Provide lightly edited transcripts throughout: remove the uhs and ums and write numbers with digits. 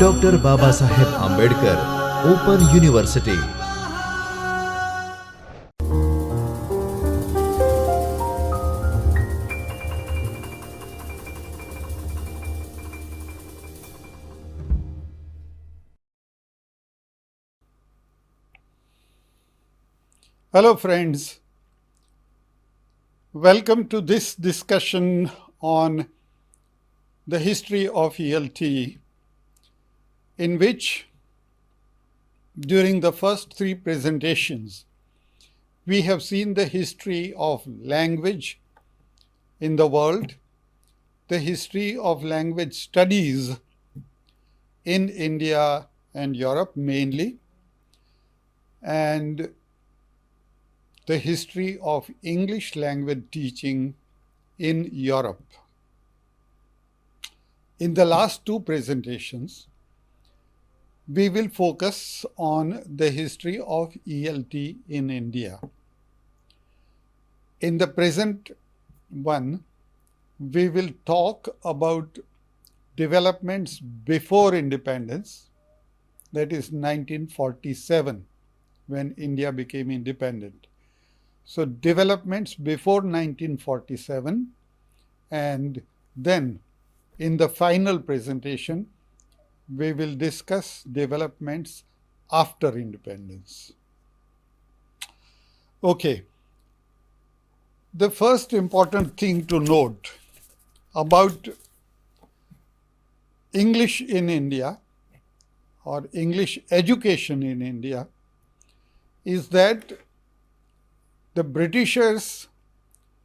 Dr. Babasaheb Ambedkar Open University. Hello friends, welcome to this discussion on the history of ELT, in which during the first three presentations we have seen the history of language in the world, the history of language studies in India and Europe mainly, and the history of English language teaching in Europe. In the last two presentations, we will focus on the history of ELT in India. In the present one, we will talk about developments before independence, that is 1947, when India became independent. So developments before 1947, and then in the final presentation, we will discuss developments after independence. Okay. The first important thing to note about English in India or English education in India is that the Britishers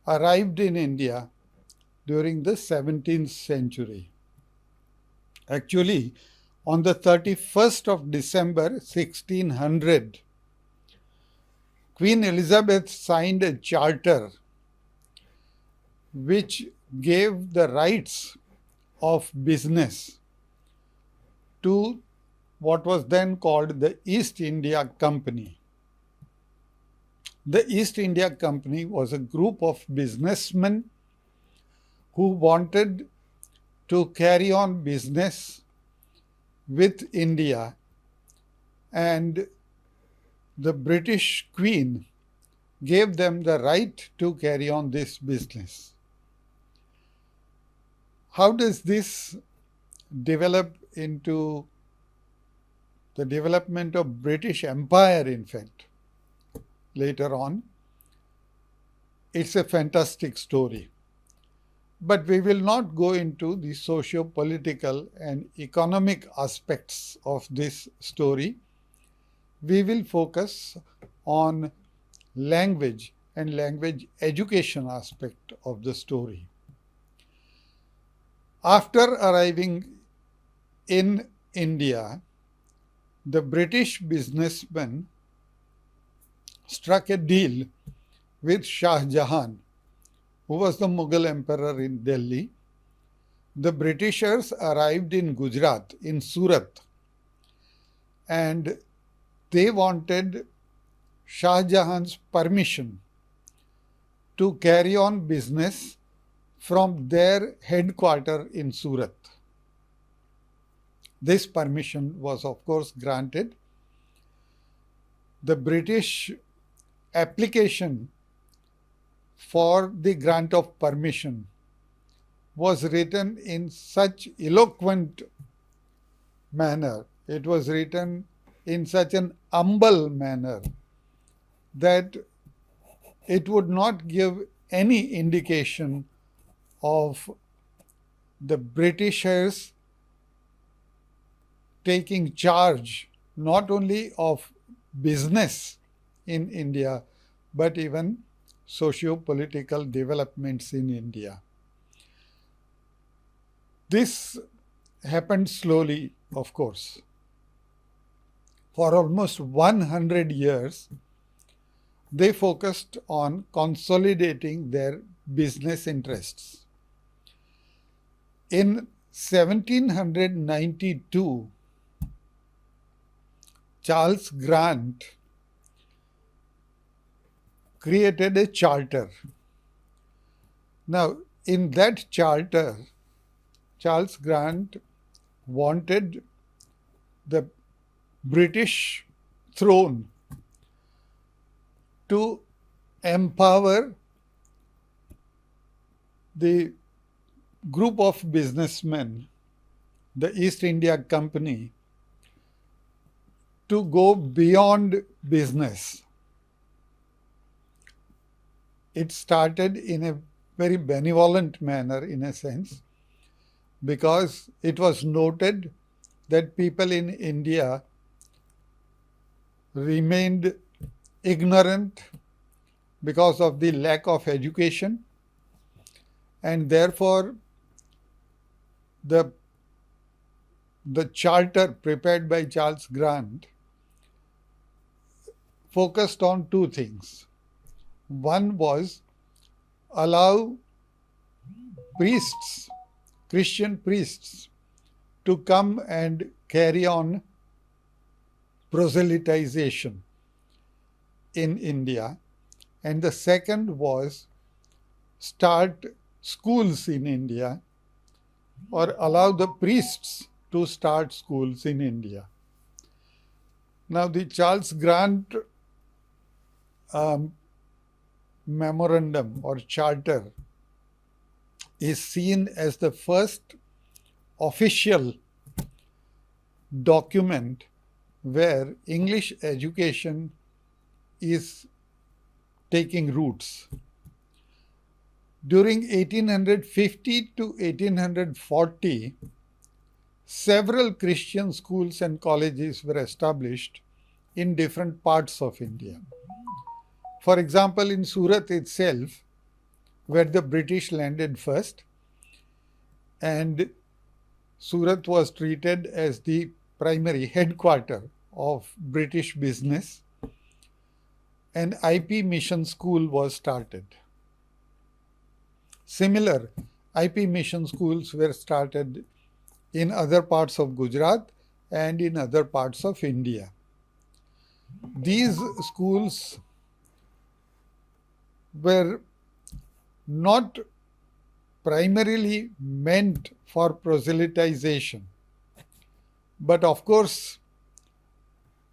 arrived in India during the 17th century. Actually, on the 31st of December 1600, Queen Elizabeth signed a charter which gave the rights of business to what was then called the East India Company. The East India Company was a group of businessmen who wanted to carry on business with India, and the British Queen gave them the right to carry on this business. How does this develop into the development of British Empire, in fact, later on? It's a fantastic story. But we will not go into the socio-political and economic aspects of this story. We will focus on language and language education aspect of the story. After arriving in India, the British businessmen struck a deal with Shah Jahan, who was the Mughal emperor in Delhi. The Britishers arrived in Gujarat, in Surat, and they wanted Shah Jahan's permission to carry on business from their headquarters in Surat. This permission was, of course, granted. The British application for the grant of permission was written in such eloquent manner, it was written in such an humble manner, that it would not give any indication of the Britishers taking charge not only of business in India, but even socio-political developments in India. This happened slowly, of course. For almost 100 years, they focused on consolidating their business interests. In 1792, Charles Grant created a charter. Now, in that charter, Charles Grant wanted the British throne to empower the group of businessmen, the East India Company, to go beyond business. It started in a very benevolent manner, in a sense, because it was noted that people in India remained ignorant because of the lack of education, and therefore the charter prepared by Charles Grant focused on two things. One was allow priests, Christian priests, to come and carry on proselytization in India. And the second was start schools in India, or allow the priests to start schools in India. Now, the Charles Grant memorandum or charter is seen as the first official document where English education is taking roots. During 1850 to 1840, several Christian schools and colleges were established in different parts of India. For example, in Surat itself, where the British landed first, and Surat was treated as the primary headquarter of British business, an IP mission school was started. Similar IP mission schools were started in other parts of Gujarat and in other parts of India. These schools were not primarily meant for proselytization, but of course,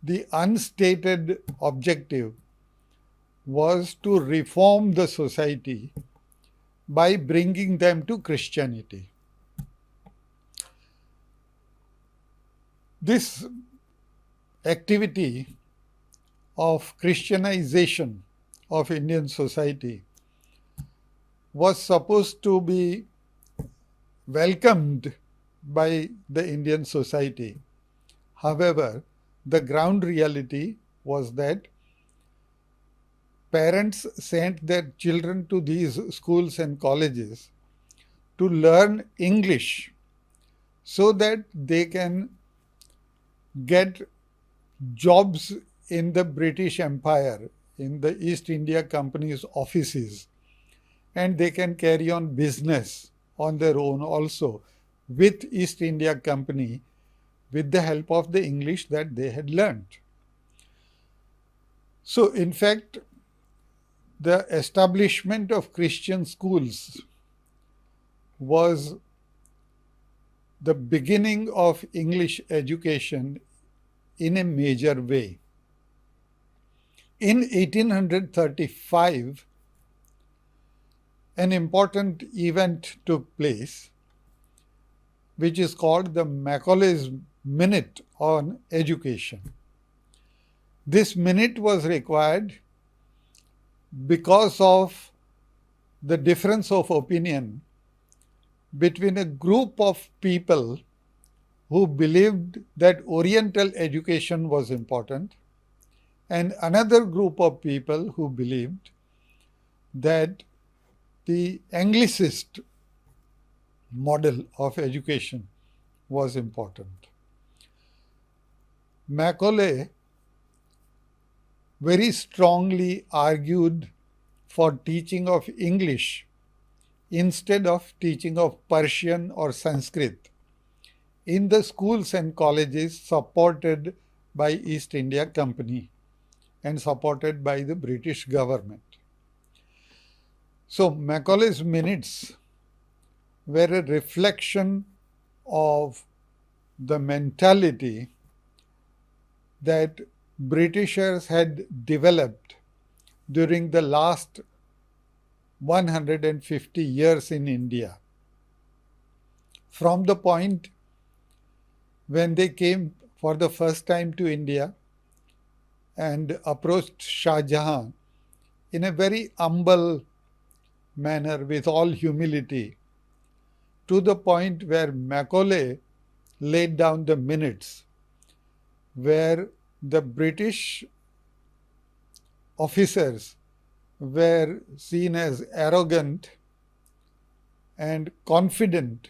the unstated objective was to reform the society by bringing them to Christianity. This activity of Christianization of Indian society was supposed to be welcomed by the Indian society. However, the ground reality was that parents sent their children to these schools and colleges to learn English so that they can get jobs in the British Empire, in the East India Company's offices, and they can carry on business on their own also with East India Company with the help of the English that they had learned. So, in fact, the establishment of Christian schools was the beginning of English education in a major way. In 1835, an important event took place, which is called the Macaulay's Minute on Education. This minute was required because of the difference of opinion between a group of people who believed that Oriental education was important and another group of people who believed that the Anglicist model of education was important. Macaulay very strongly argued for teaching of English instead of teaching of Persian or Sanskrit in the schools and colleges supported by East India Company and supported by the British government. So Macaulay's minutes were a reflection of the mentality that Britishers had developed during the last 150 years in India. From the point when they came for the first time to India and approached Shah Jahan in a very humble manner with all humility, to the point where Macaulay laid down the minutes, where the British officers were seen as arrogant and confident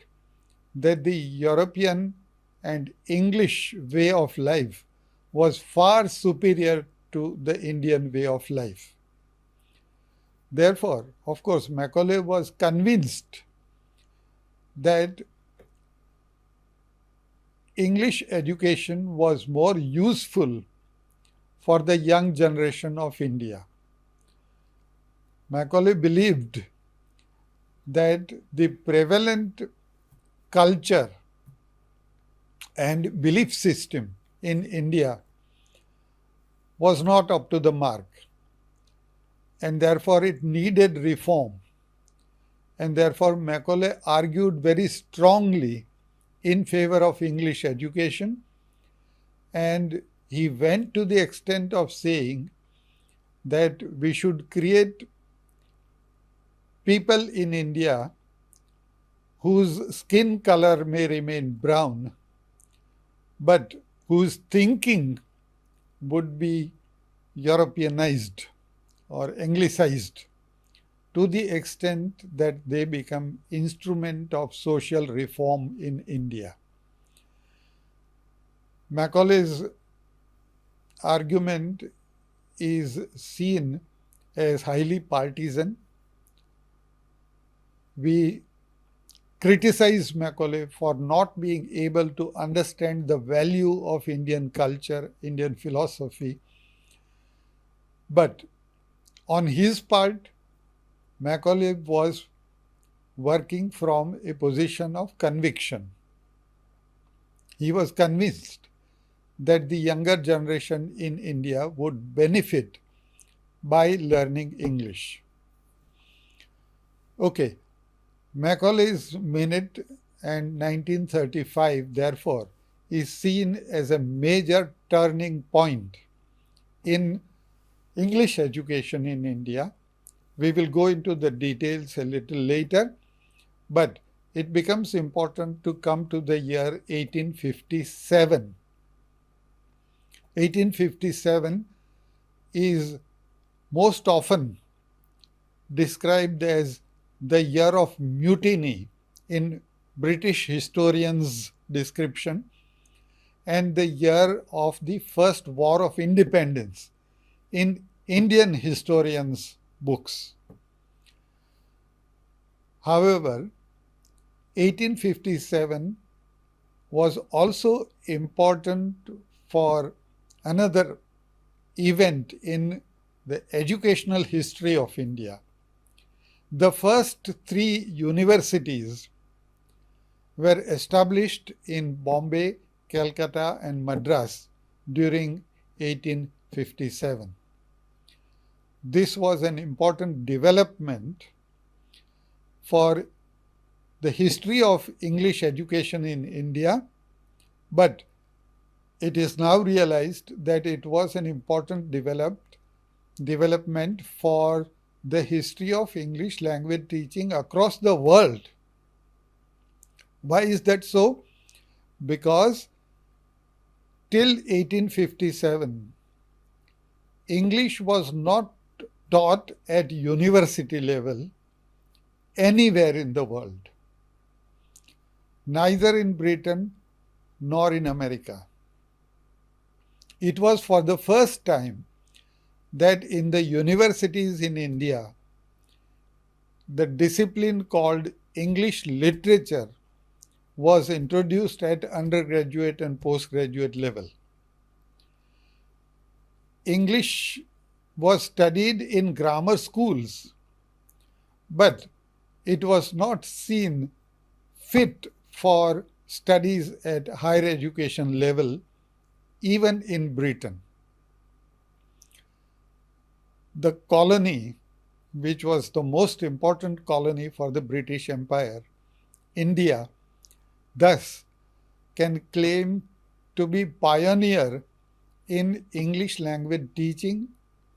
that the European and English way of life was far superior to the Indian way of life. Therefore, of course, Macaulay was convinced that English education was more useful for the young generation of India. Macaulay believed that the prevalent culture and belief system in India was not up to the mark, and therefore it needed reform. And therefore Macaulay argued very strongly in favor of English education, and he went to the extent of saying that we should create people in India whose skin color may remain brown, but whose thinking would be Europeanized or Anglicized to the extent that they become instrument of social reform in India. Macaulay's argument is seen as highly partisan. We criticize Macaulay for not being able to understand the value of Indian culture, Indian philosophy. But on his part, Macaulay was working from a position of conviction. He was convinced that the younger generation in India would benefit by learning English. Okay, Macaulay's Minute and 1935, therefore, is seen as a major turning point in English education in India. We will go into the details a little later, but it becomes important to come to the year 1857. 1857 is most often described as the year of mutiny in British historians' description and the year of the First War of Independence in Indian historians' books. However, 1857 was also important for another event in the educational history of India. The first three universities were established in Bombay, Calcutta, and Madras during 1857. This was an important development for the history of English education in India, but it is now realized that it was an important development for the history of English language teaching across the world. Why is that so? Because till 1857, English was not taught at university level anywhere in the world, neither in Britain nor in America. It was for the first time that in the universities in India, the discipline called English literature was introduced at undergraduate and postgraduate level. English was studied in grammar schools, but it was not seen fit for studies at higher education level even in Britain. The colony, which was the most important colony for the British Empire, India, thus can claim to be pioneer in English language teaching,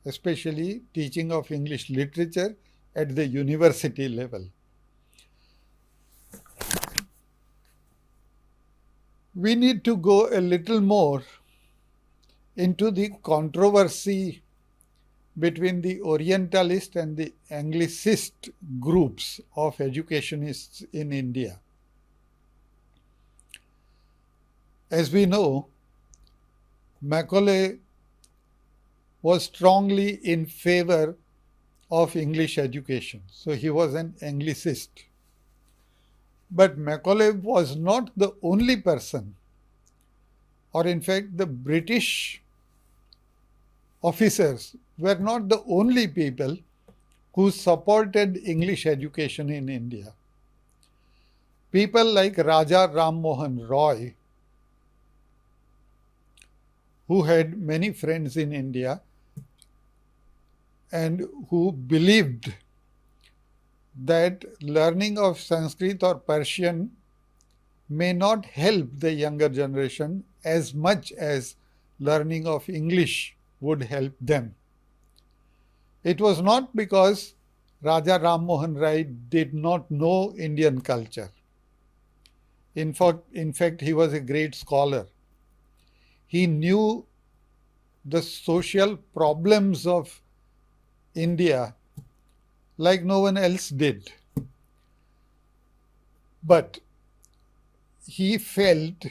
especially teaching of English literature at the university level. We need to go a little more into the controversy between the Orientalist and the Anglicist groups of educationists in India. As we know, Macaulay was strongly in favor of English education, so he was an Anglicist. But Macaulay was not the only person, or in fact the British officers were not the only people who supported English education in India. People like Raja Ram Mohan Roy, who had many friends in India and who believed that learning of Sanskrit or Persian may not help the younger generation as much as learning of English would help them. It was not because Raja Ram Mohan Roy did not know Indian culture. In fact, he was a great scholar. He knew the social problems of India like no one else did. But he felt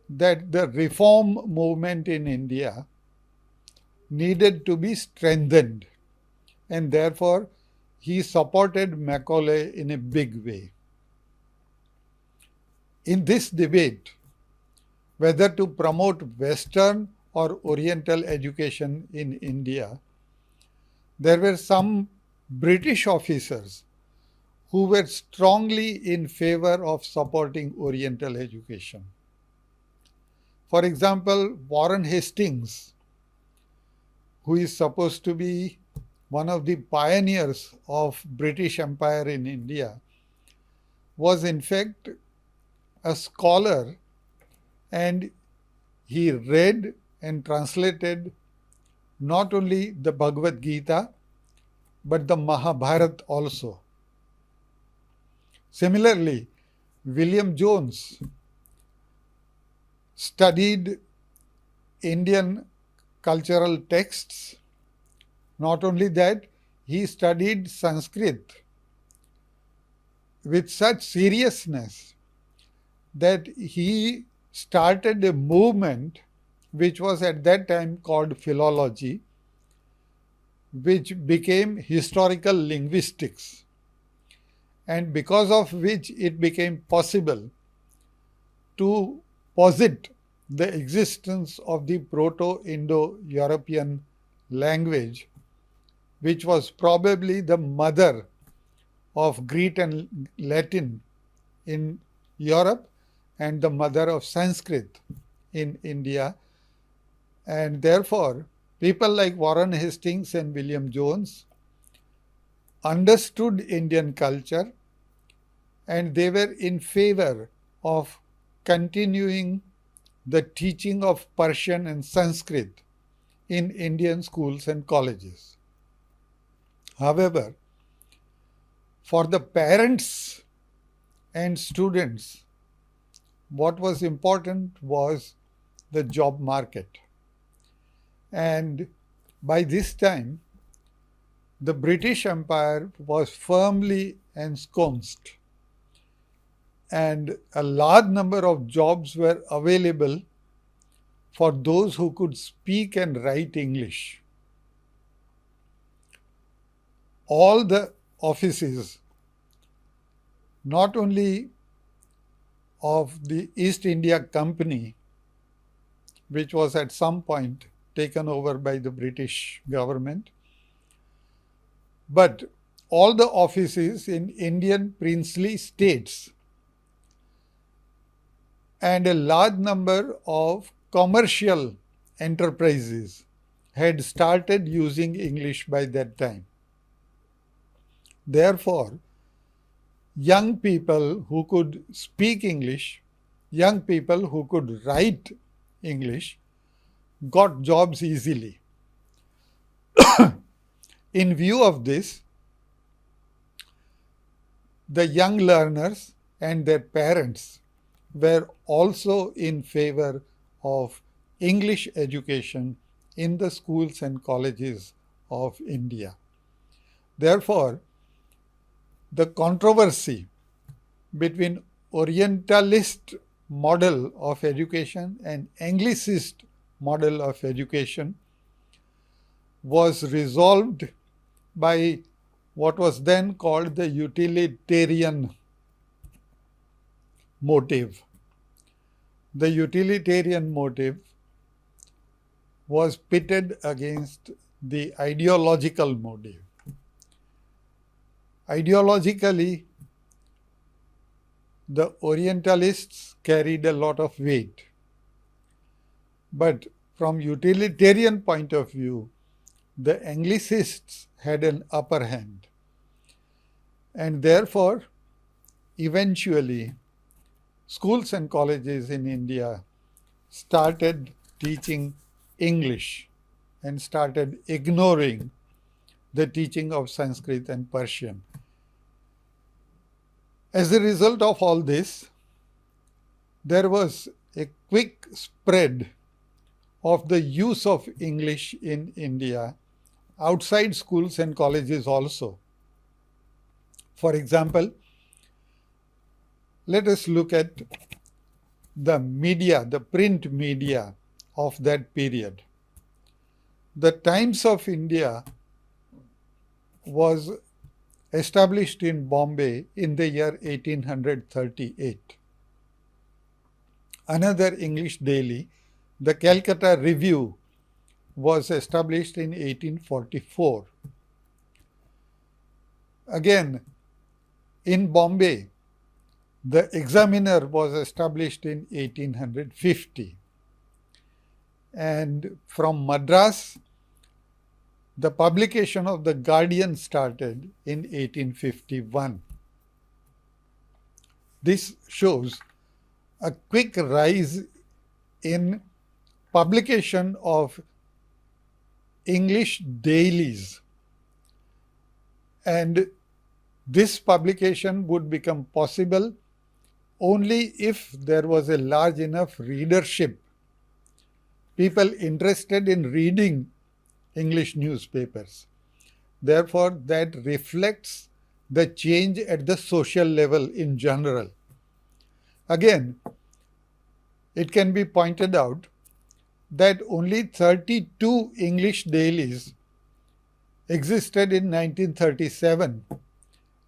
that the reform movement in India needed to be strengthened, and therefore he supported Macaulay in a big way. In this debate, whether to promote Western or Oriental education in India, there were some British officers who were strongly in favor of supporting Oriental education. For example, Warren Hastings, who is supposed to be one of the pioneers of British Empire in India, was in fact a scholar, and he read and translated not only the Bhagavad Gita but the Mahabharata also. Similarly, William Jones studied Indian cultural texts. Not only that, he studied Sanskrit with such seriousness that he started a movement which was at that time called philology, which became historical linguistics, and because of which it became possible to posit the existence of the Proto-Indo-European language, which was probably the mother of Greek and Latin in Europe and the mother of Sanskrit in India. And therefore, people like Warren Hastings and William Jones understood Indian culture, and they were in favor of continuing the teaching of Persian and Sanskrit in Indian schools and colleges. However, for the parents and students, what was important was the job market. And by this time, the British Empire was firmly ensconced, and a large number of jobs were available for those who could speak and write English. All the offices, not only of the East India Company, which was at some point taken over by the British government, but all the offices in Indian princely states and a large number of commercial enterprises had started using English by that time. Therefore, young people who could speak English, young people who could write English, got jobs easily. In view of this, the young learners and their parents were also in favor of English education in the schools and colleges of India. Therefore, the controversy between Orientalist model of education and Anglicist model of education was resolved by what was then called the utilitarian motive. The utilitarian motive was pitted against the ideological motive. Ideologically, the Orientalists carried a lot of weight. But from utilitarian point of view, the Anglicists had an upper hand. And therefore, eventually, schools and colleges in India started teaching English and started ignoring the teaching of Sanskrit and Persian. As a result of all this, there was a quick spread of the use of English in India outside schools and colleges also. For example, let us look at the media, the print media of that period. The Times of India was established in Bombay in the year 1838. Another English daily, the Calcutta Review, was established in 1844. Again, in Bombay, the Examiner was established in 1850. And from Madras, the publication of the Guardian started in 1851. This shows a quick rise in publication of English dailies. And this publication would become possible only if there was a large enough readership, people interested in reading English newspapers. Therefore, that reflects the change at the social level in general. Again, it can be pointed out that only 32 English dailies existed in 1937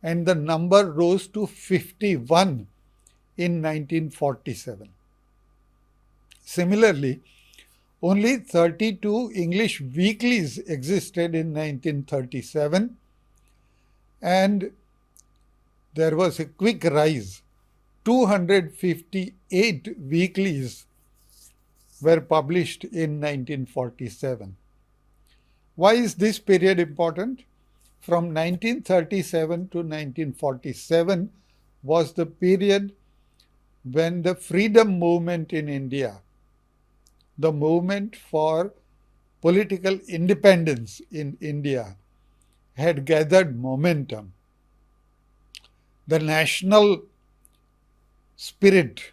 and the number rose to 51 in 1947. Similarly, only 32 English weeklies existed in 1937 and there was a quick rise. 258 weeklies were published in 1947. Why is this period important? From 1937 to 1947 was the period when the freedom movement in India, the movement for political independence in India, had gathered momentum. The national spirit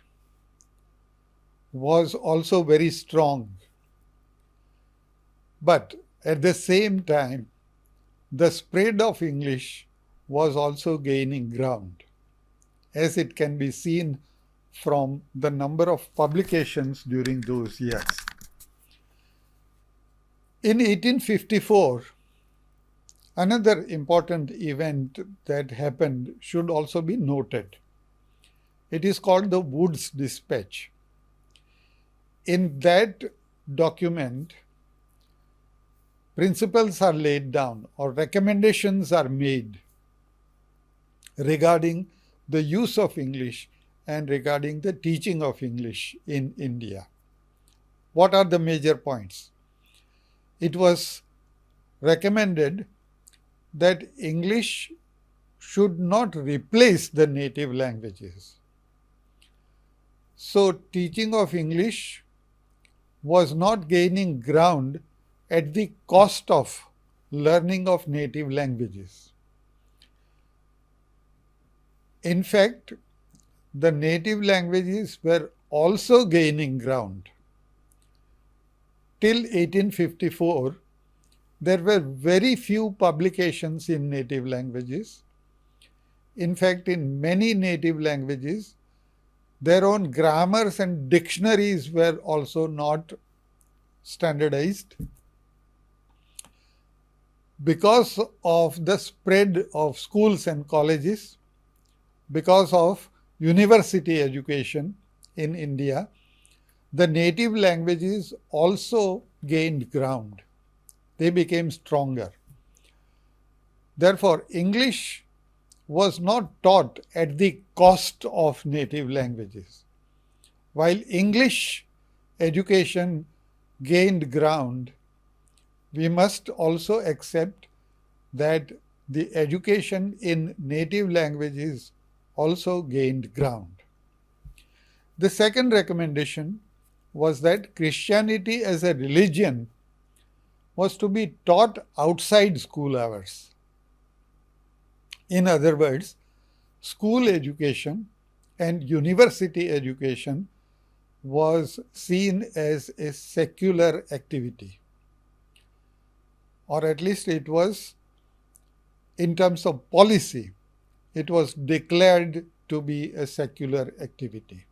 was also very strong. But at the same time, the spread of English was also gaining ground, as it can be seen from the number of publications during those years. In 1854, another important event that happened should also be noted. It is called the Wood's Dispatch. In that document, principles are laid down or recommendations are made regarding the use of English and regarding the teaching of English in India. What are the major points? It was recommended that English should not replace the native languages. So, teaching of English was not gaining ground at the cost of learning of native languages. In fact, the native languages were also gaining ground. Till 1854, there were very few publications in native languages. In fact, in many native languages, their own grammars and dictionaries were also not standardized. Because of the spread of schools and colleges, because of university education in India, the native languages also gained ground. They became stronger. Therefore, English was not taught at the cost of native languages. While English education gained ground, we must also accept that the education in native languages also gained ground. The second recommendation was that Christianity as a religion was to be taught outside school hours. In other words, school education and university education was seen as a secular activity, or at least it was, in terms of policy, it was declared to be a secular activity.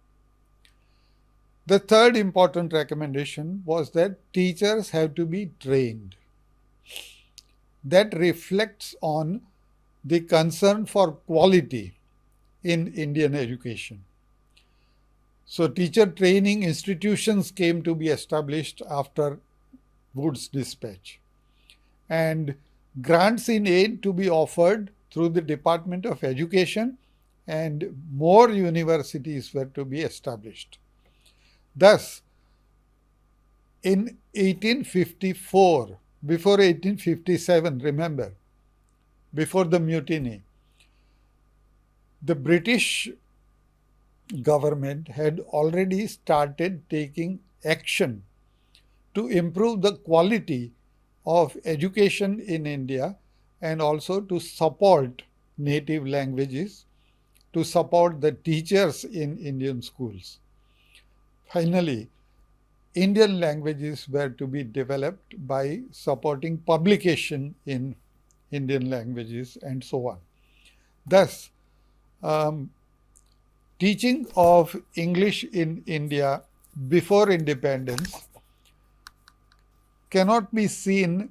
The third important recommendation was that teachers have to be trained. That reflects on the concern for quality in Indian education. So, teacher training institutions came to be established after Wood's dispatch, and grants in aid to be offered through the Department of Education, and more universities were to be established. Thus, in 1854, before 1857, remember, before the mutiny, the British government had already started taking action to improve the quality of education in India and also to support native languages, to support the teachers in Indian schools. Finally, Indian languages were to be developed by supporting publication in Indian languages and so on. Thus, teaching of English in India before independence cannot be seen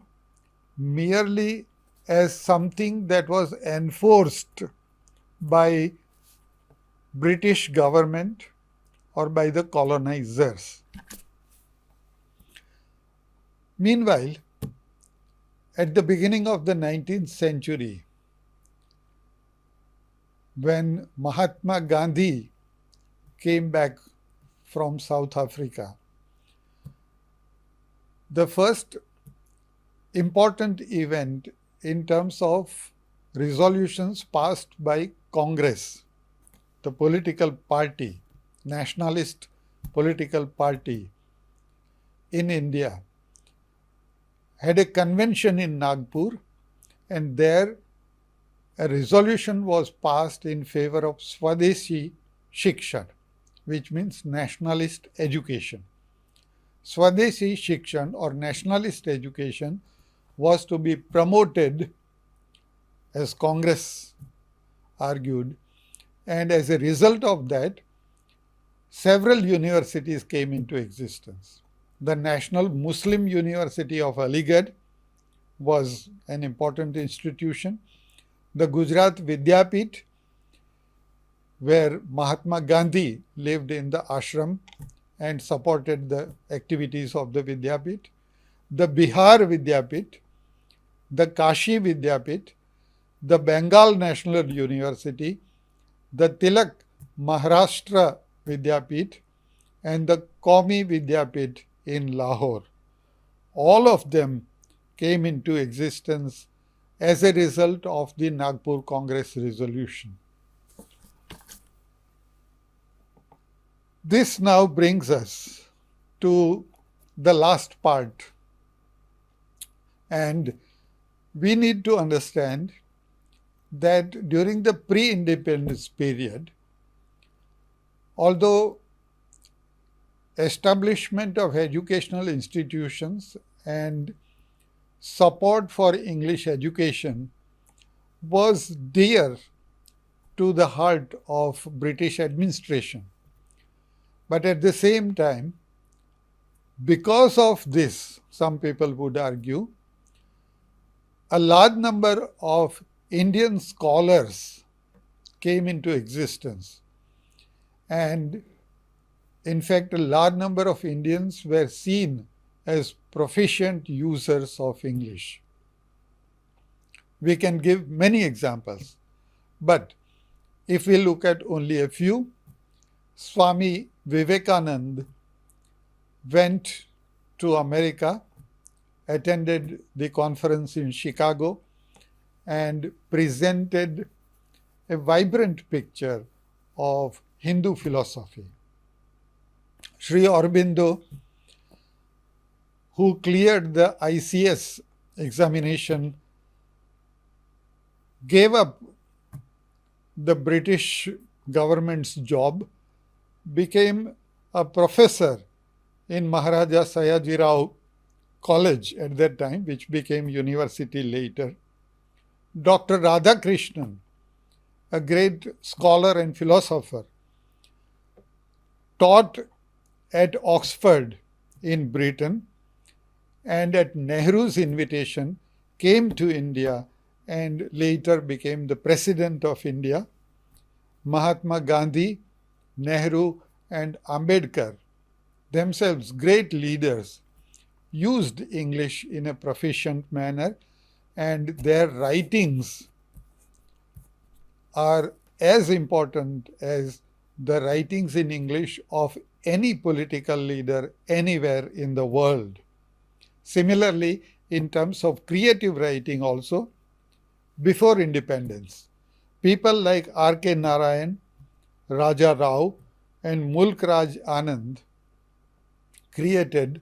merely as something that was enforced by British government or by the colonizers. Meanwhile, at the beginning of the 19th century, when Mahatma Gandhi came back from South Africa, the first important event in terms of resolutions passed by Congress, the political party, nationalist political party in India, had a convention in Nagpur, and there a resolution was passed in favor of Swadeshi Shiksha, which means nationalist education. Swadeshi Shiksha or nationalist education was to be promoted, as Congress argued, and as a result of that, several universities came into existence. The National Muslim University of Aligarh was an important institution. The Gujarat Vidyapith, where Mahatma Gandhi lived in the ashram and supported the activities of the Vidyapith. The Bihar Vidyapith, the Kashi Vidyapith, the Bengal National University, the Tilak Maharashtra Vidyapith, and the Qaumi Vidyapith in Lahore. All of them came into existence as a result of the Nagpur Congress resolution. This now brings us to the last part, and we need to understand that during the pre-independence period, although establishment of educational institutions and support for English education was dear to the heart of British administration, but at the same time, because of this, some people would argue, a large number of Indian scholars came into existence, and in fact, a large number of Indians were seen as proficient users of English. We can give many examples, but if we look at only a few, Swami Vivekananda went to America, attended the conference in Chicago, and presented a vibrant picture of Hindu philosophy. Sri Aurobindo, who cleared the ICS examination, gave up the British government's job, became a professor in Maharaja Sayajirao College at that time, which became university later. Dr. Radhakrishnan, a great scholar and philosopher, taught at Oxford in Britain, and at Nehru's invitation came to India and later became the President of India. Mahatma Gandhi, Nehru, and Ambedkar, themselves great leaders, used English in a proficient manner, and their writings are as important as the writings in English of any political leader anywhere in the world. Similarly, in terms of creative writing also, before independence, people like R.K. Narayan, Raja Rao, and Mulk Raj Anand created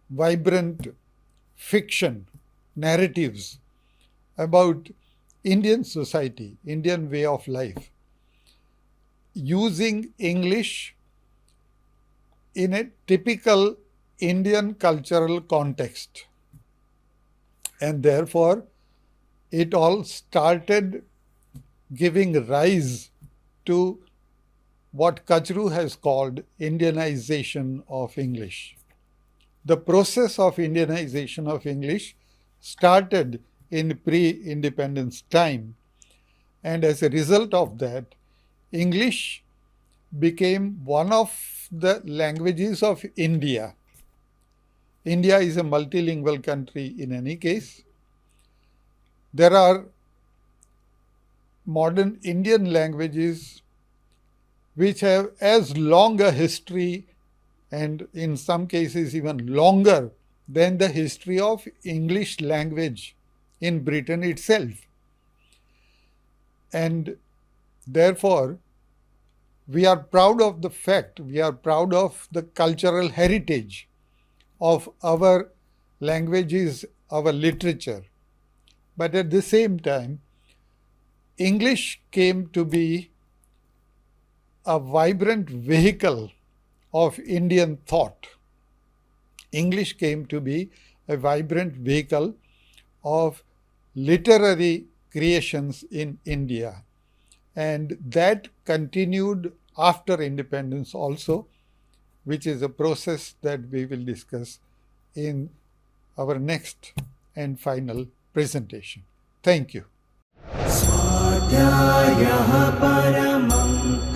vibrant fiction, narratives about Indian society, Indian way of life, using English in a typical Indian cultural context. And therefore, it all started giving rise to what Kachru has called Indianization of English. The process of Indianization of English started in pre-independence time, and as a result of that, English became one of the languages of India. India is a multilingual country in any case. There are modern Indian languages which have as long a history, and in some cases even longer, than the history of English language in Britain itself. And therefore, we are proud of the fact, we are proud of the cultural heritage of our languages, our literature. But at the same time, English came to be a vibrant vehicle of Indian thought. English came to be a vibrant vehicle of literary creations in India. And that continued after independence also, which is a process that we will discuss in our next and final presentation. Thank you. स्वाध्यायः परमम्